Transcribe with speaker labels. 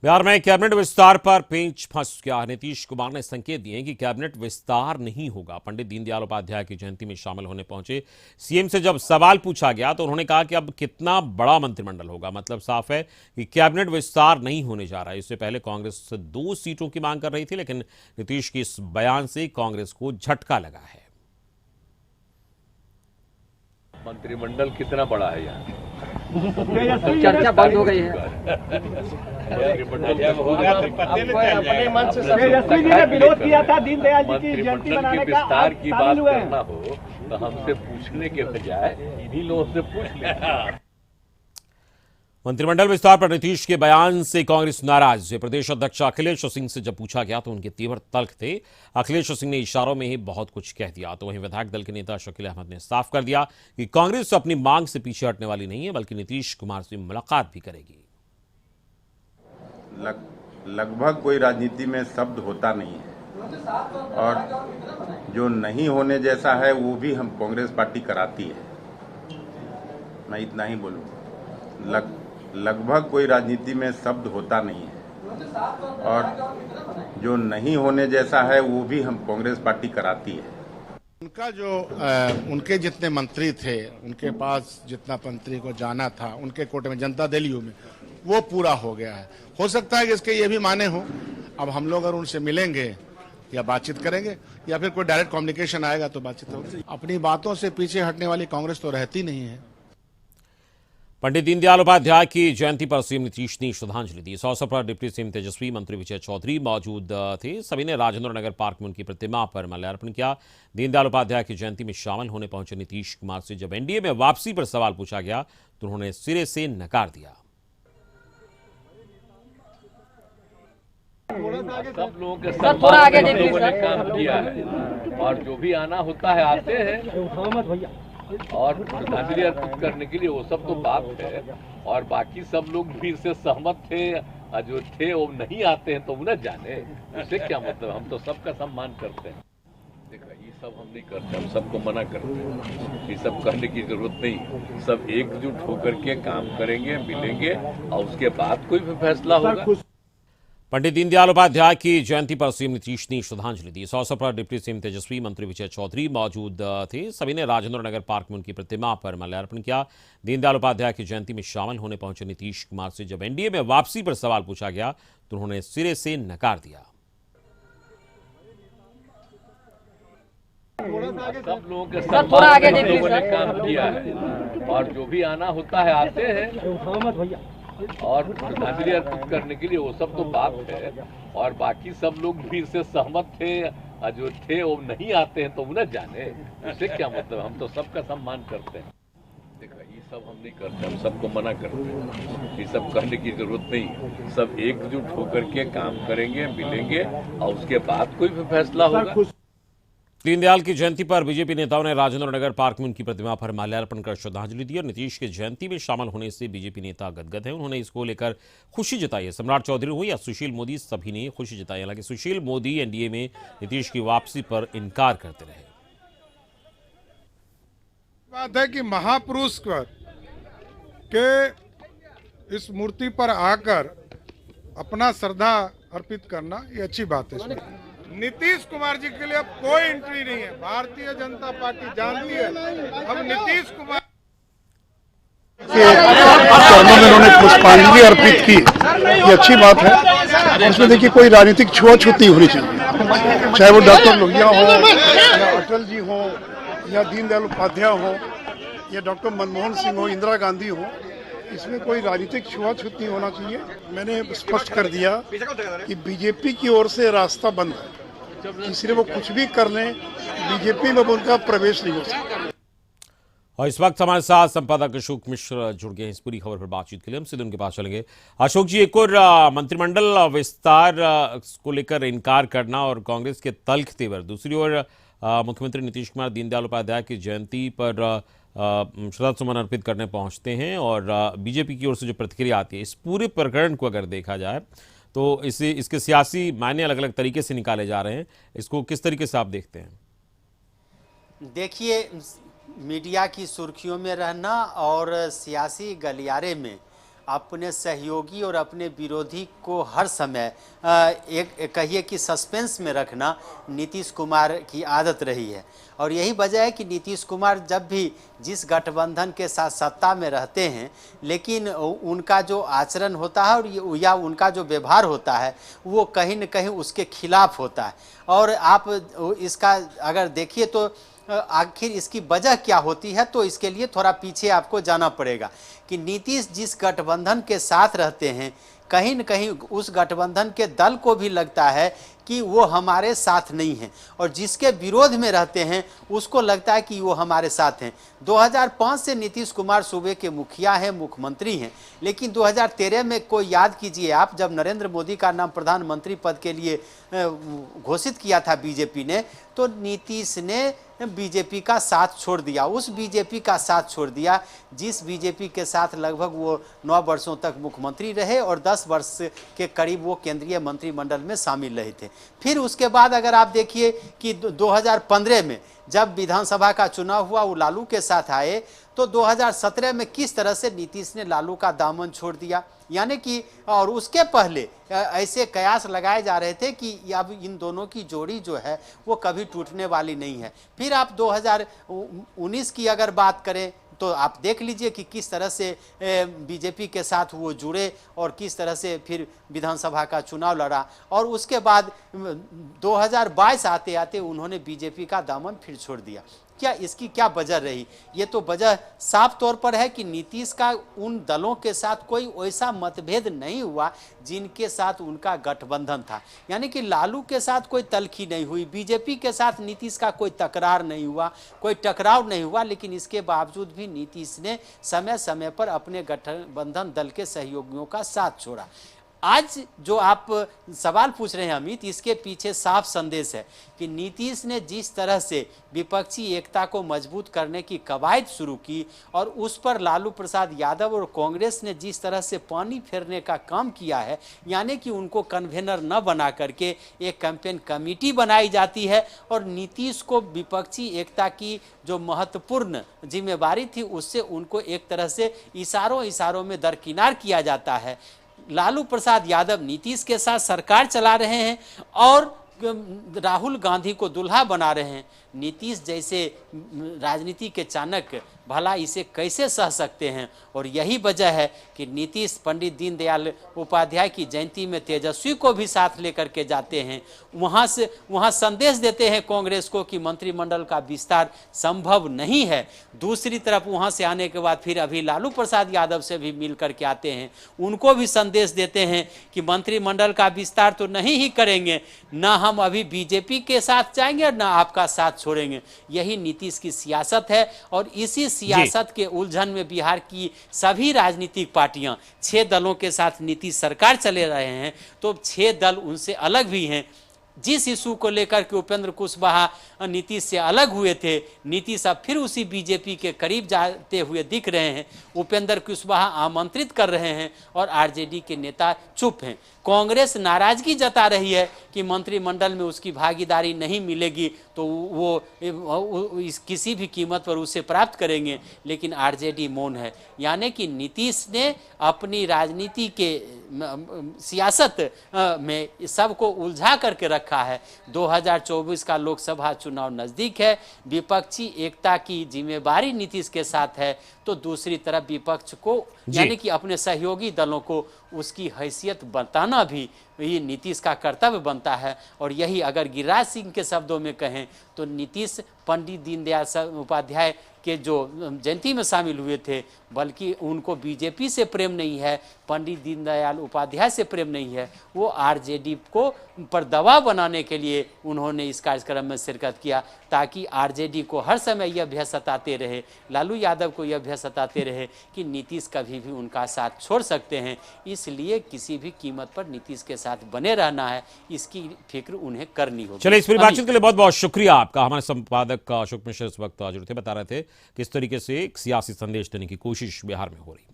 Speaker 1: बिहार में कैबिनेट विस्तार पर पेंच फंस गया। नीतीश कुमार ने संकेत दिए कि कैबिनेट विस्तार नहीं होगा। पंडित दीनदयाल उपाध्याय की जयंती में शामिल होने पहुंचे सीएम से जब सवाल पूछा गया तो उन्होंने कहा कि अब कितना बड़ा मंत्रिमंडल होगा। मतलब साफ है कि कैबिनेट विस्तार नहीं होने जा रहा है। इससे पहले कांग्रेस 2 सीटों की मांग कर रही थी, लेकिन नीतीश के इस बयान से कांग्रेस को झटका लगा है।
Speaker 2: मंत्रिमंडल कितना बड़ा है यहाँ?
Speaker 3: चर्चा बंद हो गई है।
Speaker 4: अपने मन से तेजस्वी जी ने विरोध किया था दीनदयाल जी की जयंती मनाने का।
Speaker 2: विस्तार की बात करना हो तो हमसे पूछने के बजाय इन्हीं लोगों से पूछ लें।
Speaker 1: मंत्रिमंडल विस्तार पर नीतीश के बयान से कांग्रेस नाराज है। प्रदेश अध्यक्ष अखिलेश सिंह से जब पूछा गया तो उनके तीव्र तल्ख थे। अखिलेश सिंह ने इशारों में ही बहुत कुछ कह दिया। तो वहीं विधायक दल के नेता शकील अहमद ने साफ कर दिया कि कांग्रेस अपनी मांग से पीछे हटने वाली नहीं है, बल्कि नीतीश कुमार से मुलाकात भी करेगी।
Speaker 5: लगभग कोई राजनीति में शब्द होता नहीं है, और जो नहीं होने जैसा है वो भी हम कांग्रेस पार्टी कराती है। मैं इतना ही बोलूँ, लगभग कोई राजनीति में शब्द होता नहीं है, और जो नहीं होने जैसा है वो भी हम कांग्रेस पार्टी कराती है।
Speaker 6: उनका जो उनके जितने मंत्री थे, उनके पास जितना मंत्री को जाना था, उनके कोटे में जनता दल यू में वो पूरा हो गया है। हो सकता है कि इसके ये भी माने हो, अब हम लोग अगर उनसे मिलेंगे या बातचीत करेंगे या फिर कोई डायरेक्ट कम्युनिकेशन आएगा तो बातचीत होगी। अपनी बातों से पीछे हटने वाली कांग्रेस तो रहती नहीं है।
Speaker 1: पंडित दीनदयाल उपाध्याय की जयंती पर सीएम नीतीश ने श्रद्धांजलि दी। इस अवसर पर डिप्टी सीएम तेजस्वी, मंत्री विजय चौधरी मौजूद थे। सभी ने राजेंद्र नगर पार्क में उनकी प्रतिमा पर माल्यार्पण किया। दीनदयाल उपाध्याय की जयंती में शामिल होने पहुंचे नीतीश कुमार से जब एनडीए में वापसी पर सवाल पूछा गया तो उन्होंने सिरे से नकार दिया।
Speaker 2: सब लोगों के साथ लोगों ने काम किया है, और जो भी आना होता है आते हैं और श्रद्धांजलि अर्पित करने के लिए, वो सब तो बात है। और बाकी सब लोग भी इससे सहमत थे, जो थे वो नहीं आते हैं तो वो न जाने, इससे क्या मतलब। हम तो सबका सम्मान करते हैं। देखा, ये सब हम नहीं करते, हम सबको मना करते हैं। ये सब करने की जरूरत नहीं। सब एकजुट होकर के काम करेंगे, मिलेंगे, और उसके बाद कोई भी फैसला होगा।
Speaker 1: पंडित दीनदयाल उपाध्याय की जयंती पर सीएम नीतीश ने श्रद्धांजलि दी। इस अवसर पर डिप्टी सीएम तेजस्वी, मंत्री विजय चौधरी मौजूद थे। सभी ने राजेंद्र नगर पार्क में उनकी प्रतिमा पर माल्यार्पण किया। दीनदयाल उपाध्याय की जयंती में शामिल होने पहुंचे नीतीश कुमार से जब एनडीए में वापसी पर सवाल पूछा गया तो उन्होंने सिरे से नकार दिया।
Speaker 2: सब लोगों के साथ लोगों ने काम किया है, और जो भी आना होता है आते हैं और श्रद्धांजलि अर्पित करने के लिए, वो सब तो बात है। और बाकी सब लोग भी इससे सहमत थे, जो थे वो नहीं आते हैं तो वो न जाने, इससे क्या मतलब। हम तो सबका सम्मान करते हैं। देखा, ये सब हम नहीं करते, हम सबको मना करते हैं। ये सब करने की जरूरत नहीं। सब एकजुट होकर के काम करेंगे, मिलेंगे, और उसके बाद कोई भी फैसला होगा।
Speaker 1: दीनदयाल की जयंती पर बीजेपी नेताओं ने राजेंद्र नगर पार्क में उनकी प्रतिमा पर माल्यार्पण कर श्रद्धांजलि दी। और नीतीश के जयंती में शामिल होने से बीजेपी नेता गदगद हैं। उन्होंने इसको लेकर खुशी जताई है। सम्राट चौधरी हो या सुशील मोदी, सभी ने खुशी जताई। हालांकि सुशील मोदी एनडीए में नीतीश की वापसी पर इनकार करते रहे।
Speaker 7: बात है कि महापुरुष के इस मूर्ति पर आकर अपना श्रद्धा अर्पित करना ये अच्छी बात है। नीतीश कुमार जी के लिए अब कोई एंट्री नहीं है। भारतीय जनता पार्टी जानती है अब नीतीश कुमार
Speaker 6: चरणों में उन्होंने पुष्पांजलि अर्पित की, ये अच्छी बात है। उसमें देखिए कोई राजनीतिक छुआछूती होनी चाहिए, चाहे वो डॉक्टर लोहिया हो या अटल जी हो या दीनदयाल उपाध्याय हो या डॉक्टर मनमोहन सिंह हो, इंदिरा गांधी हो। इसमें कोई राजनीतिक छुआछूत नहीं होना चाहिए। मैंने स्पष्ट कर दिया कि बीजेपी की ओर से रास्ता बंद है, इसलिए वो कुछ भी कर लें, बीजेपी में उनका प्रवेश नहीं हो सकता।
Speaker 1: और इस वक्त हमारे साथ संपादक अशोक मिश्र जुड़ गए हैं इस पूरी खबर पर बातचीत के लिए। हम सीधे उनके पास चलेंगे। अशोक जी, एक और मंत्रिमंडल विस्तार को लेकर इनकार करना और कांग्रेस के तल्ख तेवर, दूसरी ओर मुख्यमंत्री नीतीश कुमार दीनदयाल उपाध्याय की जयंती पर श्रद्धा सुमन अर्पित करने पहुंचते हैं, और बीजेपी की ओर से जो प्रतिक्रिया आती है, इस पूरे प्रकरण को अगर देखा जाए तो इसके सियासी मायने अलग अलग तरीके से निकाले जा रहे हैं। इसको किस तरीके से आप देखते हैं?
Speaker 8: देखिए, मीडिया की सुर्खियों में रहना और सियासी गलियारे में अपने सहयोगी और अपने विरोधी को हर समय एक कहिए कि सस्पेंस में रखना नीतीश कुमार की आदत रही है। और यही वजह है कि नीतीश कुमार जब भी जिस गठबंधन के साथ सत्ता में रहते हैं, लेकिन उनका जो आचरण होता है और या उनका जो व्यवहार होता है वो कहीं न कहीं उसके खिलाफ होता है। और आप इसका अगर देखिए तो आखिर इसकी वजह क्या होती है, तो इसके लिए थोड़ा पीछे आपको जाना पड़ेगा कि नीतीश जिस गठबंधन के साथ रहते हैं, कहीं न कहीं उस गठबंधन के दल को भी लगता है कि वो हमारे साथ नहीं है, और जिसके विरोध में रहते हैं उसको लगता है कि वो हमारे साथ हैं। 2005 से नीतीश कुमार सूबे के मुखिया हैं, मुख्यमंत्री हैं, लेकिन 2013 में कोई याद कीजिए आप, जब नरेंद्र मोदी का नाम प्रधानमंत्री पद के लिए घोषित किया था बीजेपी ने, तो नीतीश ने बीजेपी का साथ छोड़ दिया। उस बीजेपी का साथ छोड़ दिया जिस बीजेपी के साथ लगभग वो 9 वर्षों तक मुख्यमंत्री रहे और 10 वर्ष के करीब वो केंद्रीय मंत्रिमंडल में शामिल रहे थे। फिर उसके बाद अगर आप देखिए कि 2015 में जब विधानसभा का चुनाव हुआ वो लालू के साथ आए, तो 2017 में किस तरह से नीतीश ने लालू का दामन छोड़ दिया, यानी कि और उसके पहले ऐसे कयास लगाए जा रहे थे कि अब इन दोनों की जोड़ी जो है वो कभी टूटने वाली नहीं है। फिर आप 2019 की अगर बात करें तो आप देख लीजिए कि किस तरह से बीजेपी के साथ वो जुड़े और किस तरह से फिर विधानसभा का चुनाव लड़ा, और उसके बाद 2022 आते आते उन्होंने बीजेपी का दामन फिर छोड़ दिया। क्या इसकी क्या वजह रही? ये तो वजह साफ तौर पर है कि नीतीश का उन दलों के साथ कोई वैसा मतभेद नहीं हुआ जिनके साथ उनका गठबंधन था, यानी कि लालू के साथ कोई तल्खी नहीं हुई, बीजेपी के साथ नीतीश का कोई तकरार नहीं हुआ, कोई टकराव नहीं हुआ, लेकिन इसके बावजूद भी नीतीश ने समय समय पर अपने गठबंधन दल के सहयोगियों का साथ छोड़ा। आज जो आप सवाल पूछ रहे हैं अमित, इसके पीछे साफ संदेश है कि नीतीश ने जिस तरह से विपक्षी एकता को मजबूत करने की कवायद शुरू की और उस पर लालू प्रसाद यादव और कांग्रेस ने जिस तरह से पानी फेरने का काम किया है, यानी कि उनको कन्वेनर न बना करके एक कैंपेन कमेटी बनाई जाती है और नीतीश को विपक्षी एकता की जो महत्वपूर्ण जिम्मेवारी थी उससे उनको एक तरह से इशारों में दरकिनार किया जाता है। लालू प्रसाद यादव नीतीश के साथ सरकार चला रहे हैं और राहुल गांधी को दुल्हा बना रहे हैं। नीतीश जैसे राजनीति के चाणक्य भला इसे कैसे सह सकते हैं? और यही वजह है कि नीतीश पंडित दीनदयाल उपाध्याय की जयंती में तेजस्वी को भी साथ लेकर के जाते हैं, वहाँ संदेश देते हैं कांग्रेस को कि मंत्रिमंडल का विस्तार संभव नहीं है। दूसरी तरफ वहाँ से आने के बाद फिर अभी लालू प्रसाद यादव से भी मिल करके आते हैं, उनको भी संदेश देते हैं कि मंत्रिमंडल का विस्तार तो नहीं ही करेंगे, ना हम अभी बीजेपी के साथ जाएंगे और ना आपका साथ छोड़ेंगे। यही नीतीश की सियासत है और इसी सियासत के उलझन में बिहार की सभी राजनीतिक पार्टियां 6 दलों के साथ नीतीश सरकार चले रहे हैं, तो 6 दल उनसे अलग भी हैं। जिस इशू को लेकर के उपेंद्र कुशवाहा नीतीश से अलग हुए थे, नीतीश अब फिर उसी बीजेपी के करीब जाते हुए दिख रहे हैं। उपेंद्र कुशवाहा आमंत्रित कर रहे हैं और आरजेडी के नेता चुप हैं। कांग्रेस नाराजगी जता रही है कि मंत्रिमंडल में उसकी भागीदारी नहीं मिलेगी तो वो किसी भी कीमत पर उसे प्राप्त करेंगे, लेकिन आरजेडी मौन है। यानी कि नीतीश ने अपनी राजनीति के सियासत में सबको उलझा करके रखा है। 2024 का लोकसभा चुनाव नज़दीक है, विपक्षी एकता की जिम्मेवारी नीतीश के साथ है, तो दूसरी तरफ विपक्ष को यानी कि अपने सहयोगी दलों को उसकी हैसियत बताना भी ये नीतीश का कर्तव्य बनता है। और यही अगर गिरिराज सिंह के शब्दों में कहें तो नीतीश पंडित दीनदयाल उपाध्याय के जो जयंती में शामिल हुए थे, बल्कि उनको बीजेपी से प्रेम नहीं है, पंडित दीनदयाल उपाध्याय से प्रेम नहीं है, वो आरजेडी को पर दबाव बनाने के लिए उन्होंने इस कार्यक्रम में शिरकत किया, ताकि आरजेडी को हर समय यह भय सताते रहे, लालू यादव को यह भय सताते रहे कि नीतीश कभी भी उनका साथ छोड़ सकते हैं। इसलिए किसी भी कीमत पर नीतीश के साथ बने रहना है, इसकी फिक्र उन्हें करनी होगी।
Speaker 1: चलिए, इस पूरी बातचीत के लिए बहुत बहुत शुक्रिया आपका। हमारे संपादक अशोक मिश्र इस वक्त जुड़े थे, बता रहे थे किस तरीके से एक सियासी संदेश देने की कोशिश बिहार में हो रही है।